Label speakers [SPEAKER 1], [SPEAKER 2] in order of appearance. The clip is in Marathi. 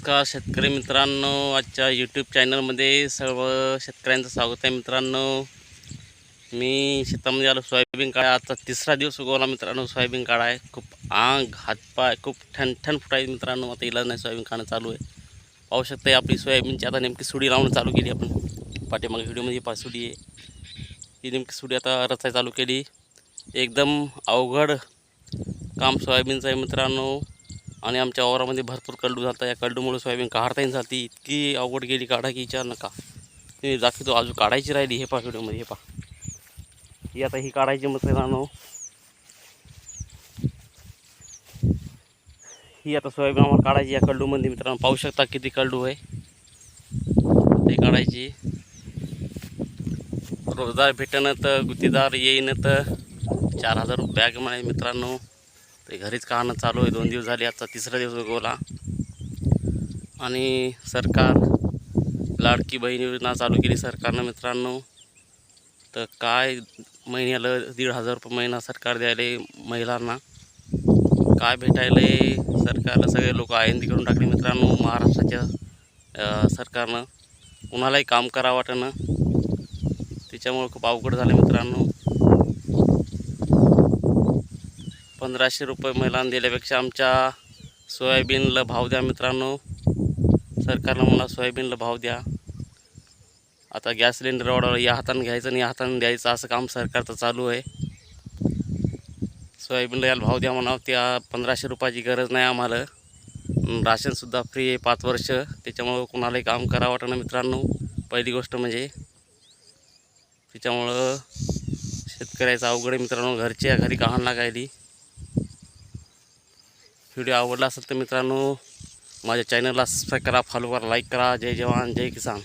[SPEAKER 1] नमस्कार शेतकरी मित्रांनो, आजच्या यूट्यूब चॅनलमध्ये सर्व शेतकऱ्यांचं स्वागत आहे. मित्रांनो, मी शेतामध्ये आलो सोयाबीन काढा. आजचा तिसरा दिवस उगवला मित्रांनो. सोयाबीन काढा आहे. खूप आंग हातपाय खूप ठणठण फुटायचे मित्रांनो. आता इलाज नाही, सोयाबीन काढणं चालू आहे. पाहू शकता आपली सोयाबीनची आता नेमकी सुडी लावणं चालू केली आपण. पाठीमागे व्हिडिओमध्ये सुडी आहे, ही नेमकी सुडी आता रचाय चालू केली. एकदम अवघड काम सोयाबीनचं आहे मित्रांनो. आणि आमच्या वावरामध्ये भरपूर कल्डू झाला. या कल्डूमुळे सोयाबीन काढता येईल जाती. इतकी अवघड गेली काढा की विचार नका. मी दाखवतो अजून काढायची राहिली. हे पहा व्हिडिओमध्ये, हे पहा ही आता ही काढायची मित्रांनो. ही आता सोयाबीन आम्हाला काढायची या कल्डूमध्ये मित्रांनो. पाहू शकता किती कल्डू आहे. ते काढायची. रोजदार भेटणं तर गुत्तीदार येईन तर 4000 रुपये बॅग मिळेल मित्रांनो. ते घरीच काढणं चालू आहे. 2 दिवस झाले, आजचा तिसरा दिवस उगवला. आणि सरकार लाडकी बहीण योजना चालू केली सरकारनं मित्रांनो. तर काय महिन्याला 1500 रुपये महिना सरकार द्यायले महिलांना. काय भेटायले सरकारला सगळे लोक आयंदी करून टाकले मित्रांनो. महाराष्ट्राच्या सरकारनं कुणालाही काम करावं वाटणं, त्याच्यामुळे खूप अवघड झालं मित्रांनो. 1500 रुपये महिलांना दिल्यापेक्षा आमच्या सोयाबीनला भाव द्या मित्रांनो. सरकारनं मला सोयाबीनला भाव द्या. आता गॅस सिलेंडर ऑर्डर या हाताने घ्यायचं आणि या हाताने द्यायचं, असं काम सरकारचं चालू आहे. सोयाबीनला याला भाव द्या म्हणा. त्या 1500 रुपयाची गरज नाही आम्हाला. राशनसुद्धा फ्री आहे 5 वर्ष. त्याच्यामुळं कुणालाही काम करावं वाटणं मित्रांनो. पहिली गोष्ट म्हणजे त्याच्यामुळं शेतकऱ्याचं अवघड आहे मित्रांनो. घरच्या घरी कहाण लागायली. व्हिडिओ आवडला असेल तर मित्रांनो माझ्या चॅनलला सबस्क्राईब करा, फॉलो करा, लाईक करा. जय जवान जय किसान.